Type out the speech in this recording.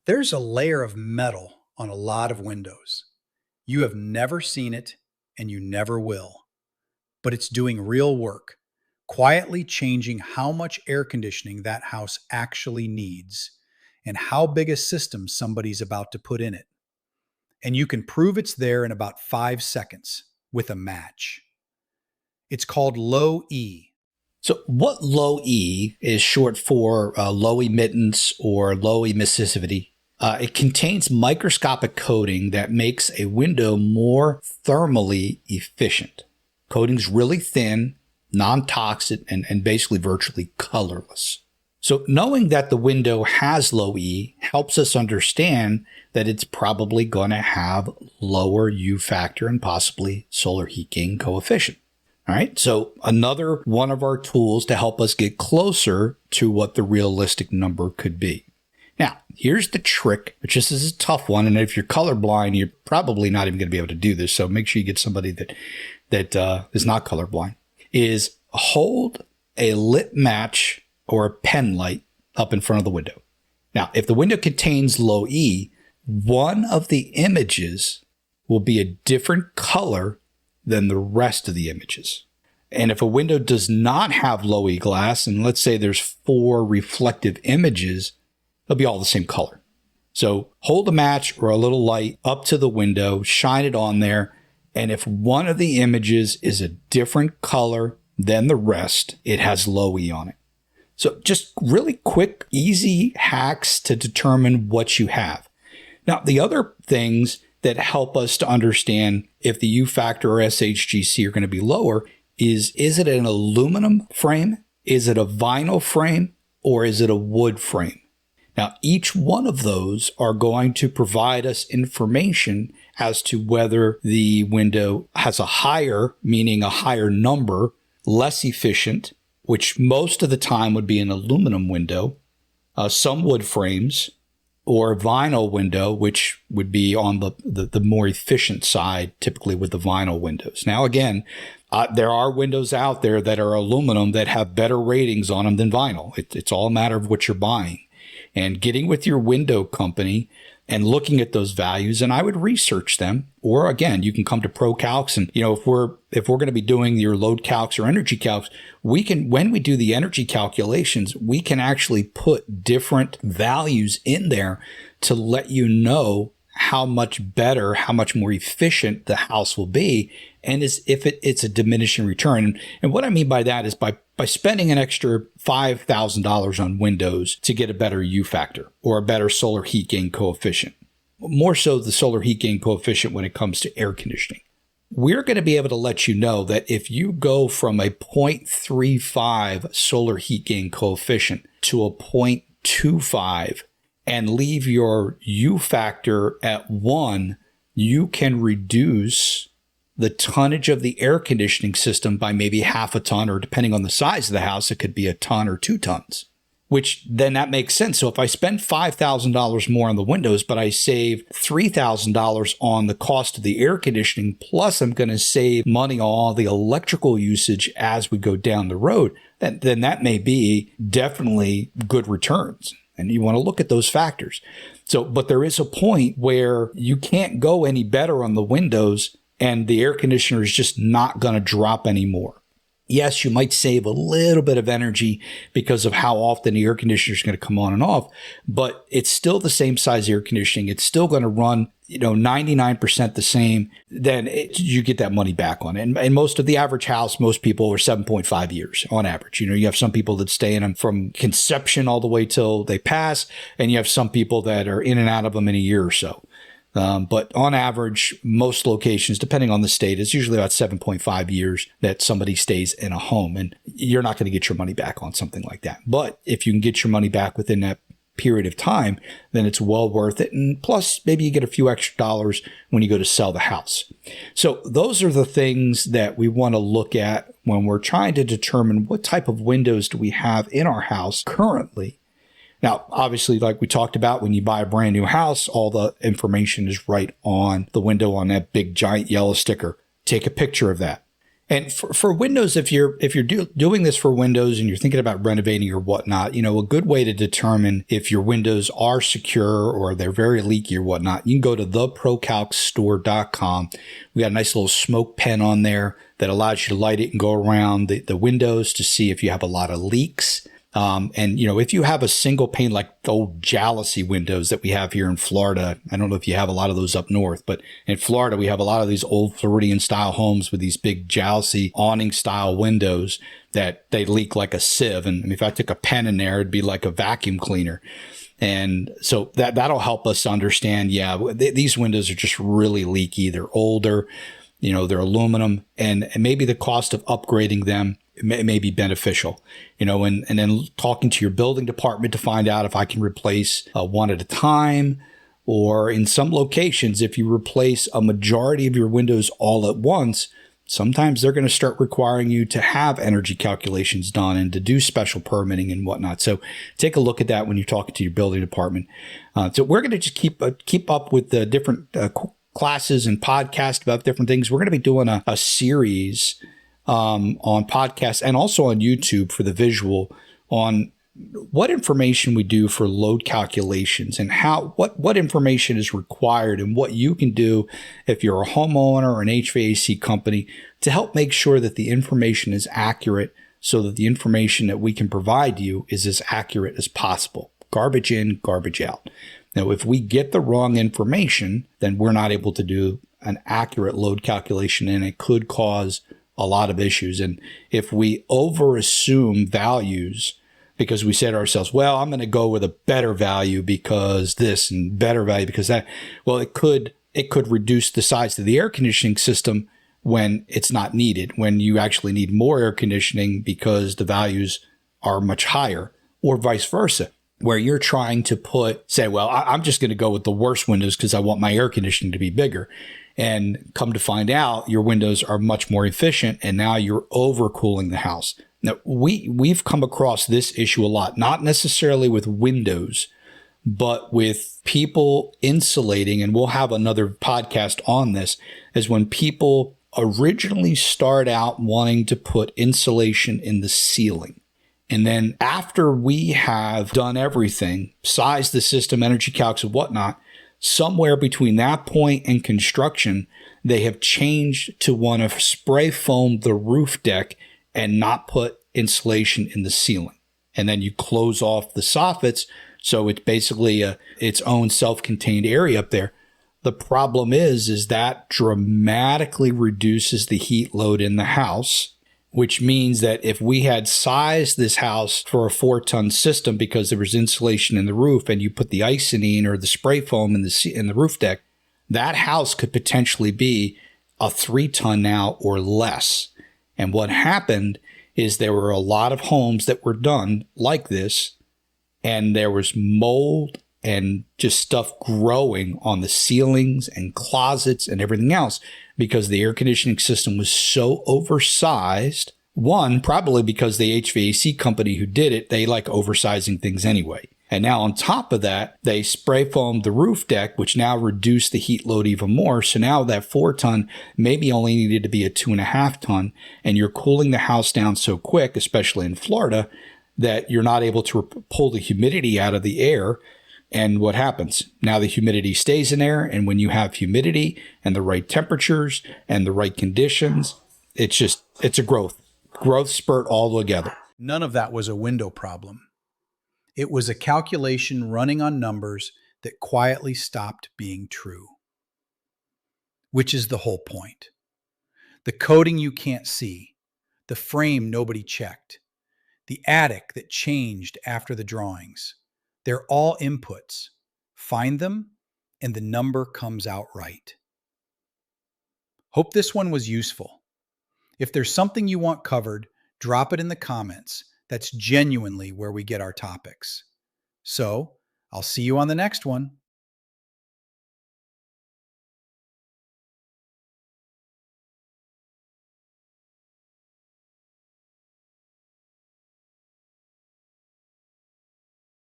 There's a layer of metal on a lot of windows. You have never seen it and you never will, but it's doing real work, quietly changing how much air conditioning that house actually needs and how big a system somebody's about to put in it. And you can prove it's there in about 5 seconds with a match. It's called low E. So what low E is short for low emittance or low emissivity. It contains microscopic coating that makes a window more thermally efficient. Coating's really thin, non-toxic, and basically virtually colorless. So knowing that the window has low E helps us understand that it's probably going to have lower U-factor and possibly solar heat gain coefficient. All right, so another one of our tools to help us get closer to what the realistic number could be. Now, here's the trick, which this is a tough one, and if you're colorblind, you're probably not even going to be able to do this, so make sure you get somebody that is not colorblind, is hold a lit match or a pen light up in front of the window. Now, if the window contains low E, one of the images will be a different color than the rest of the images. And if a window does not have low E glass, and let's say there's 4 reflective images, they'll be all the same color. So hold a match or a little light up to the window, shine it on there, and if one of the images is a different color than the rest, it has low E on it. So just really quick, easy hacks to determine what you have. Now, the other things that help us to understand if the U-factor or SHGC are going to be lower is it an aluminum frame? Is it a vinyl frame? Or is it a wood frame? Now, each one of those are going to provide us information as to whether the window has a higher, meaning a higher number, less efficient, which most of the time would be an aluminum window, some wood frames, or a vinyl window, which would be on the more efficient side, typically with the vinyl windows. Now, again, there are windows out there that are aluminum that have better ratings on them than vinyl. It's all a matter of what you're buying. And getting with your window company and looking at those values, and I would research them. Or again, you can come to ProCalcs, and if we're going to be doing your load calcs or energy calcs, when we do the energy calculations, we can actually put different values in there to let you know how much better, how much more efficient the house will be, and if it's a diminishing return. And what I mean by that is by spending an extra $5,000 on windows to get a better U-factor or a better solar heat gain coefficient, more so the solar heat gain coefficient when it comes to air conditioning. We're going to be able to let you know that if you go from a 0.35 solar heat gain coefficient to a 0.25 and leave your U-factor at 1, you can reduce the tonnage of the air conditioning system by maybe half a ton, or depending on the size of the house, it could be a ton or 2 tons, which then that makes sense. So if I spend $5,000 more on the windows, but I save $3,000 on the cost of the air conditioning, plus I'm going to save money on all the electrical usage as we go down the road, then that may be definitely good returns. And you want to look at those factors. But there is a point where you can't go any better on the windows, and the air conditioner is just not going to drop anymore. Yes, you might save a little bit of energy because of how often the air conditioner is going to come on and off, but it's still the same size air conditioning. It's still going to run, 99% the same. Then you get that money back on it. And most of the average house, most people are 7.5 years on average. You have some people that stay in them from conception all the way till they pass, and you have some people that are in and out of them in a year or so. But on average, most locations, depending on the state, it's usually about 7.5 years that somebody stays in a home, and you're not going to get your money back on something like that. But if you can get your money back within that period of time, then it's well worth it. And plus, maybe you get a few extra dollars when you go to sell the house. So those are the things that we want to look at when we're trying to determine what type of windows do we have in our house currently. Now, obviously, like we talked about, when you buy a brand new house, all the information is right on the window on that big giant yellow sticker. Take a picture of that. And for windows, if you're doing this for windows and you're thinking about renovating or whatnot, a good way to determine if your windows are secure or they're very leaky or whatnot, you can go to theprocalcsstore.com. We got a nice little smoke pen on there that allows you to light it and go around the windows to see if you have a lot of leaks. If you have a single pane, like the old jalousie windows that we have here in Florida, I don't know if you have a lot of those up north, but in Florida, we have a lot of these old Floridian style homes with these big jalousie awning style windows that they leak like a sieve. And if I took a pen in there, it'd be like a vacuum cleaner. And so that'll help us understand, these windows are just really leaky. They're older, they're aluminum, and maybe the cost of upgrading them may be beneficial, and then talking to your building department to find out if I can replace one at a time, or in some locations, if you replace a majority of your windows all at once, sometimes they're going to start requiring you to have energy calculations done and to do special permitting and whatnot. So take a look at that when you're talking to your building department. So we're going to just keep up with the different classes and podcasts about different things. We're going to be doing a series on podcasts and also on YouTube for the visual on what information we do for load calculations and what information is required and what you can do if you're a homeowner or an HVAC company to help make sure that the information is accurate so that the information that we can provide you is as accurate as possible. Garbage in, garbage out. Now, if we get the wrong information, then we're not able to do an accurate load calculation, and it could cause a lot of issues. And if we overassume values because we say to ourselves, well, I'm going to go with a better value because this and better value because that, well, it could reduce the size of the air conditioning system when it's not needed, when you actually need more air conditioning because the values are much higher, or vice versa, where you're trying to say, well, I'm just going to go with the worst windows because I want my air conditioning to be bigger. And come to find out, your windows are much more efficient, and now you're overcooling the house. Now, we've come across this issue a lot, not necessarily with windows, but with people insulating, and we'll have another podcast on this, is when people originally start out wanting to put insulation in the ceiling. And then after we have done everything, sized the system, energy calcs and whatnot, somewhere between that point and construction, they have changed to want to spray foam the roof deck and not put insulation in the ceiling. And then you close off the soffits, so it's basically its own self-contained area up there. The problem is that dramatically reduces the heat load in the house, which means that if we had sized this house for a 4-ton system because there was insulation in the roof and you put the Icynene or the spray foam in the roof deck, that house could potentially be a 3-ton now or less. And what happened is there were a lot of homes that were done like this, and there was mold and just stuff growing on the ceilings and closets and everything else because the air conditioning system was so oversized. One, probably because the HVAC company who did it, they like oversizing things anyway. And now on top of that, they spray foamed the roof deck, which now reduced the heat load even more. So now that 4-ton maybe only needed to be a 2.5-ton, and you're cooling the house down so quick, especially in Florida, that you're not able to pull the humidity out of the air. And what happens? Now the humidity stays in there, and when you have humidity and the right temperatures and the right conditions, it's a growth spurt all together. None of that was a window problem. It was a calculation running on numbers that quietly stopped being true, which is the whole point. The coating you can't see, the frame nobody checked, the attic that changed after the drawings. They're all inputs. Find them, and the number comes out right. Hope this one was useful. If there's something you want covered, drop it in the comments. That's genuinely where we get our topics. So, I'll see you on the next one.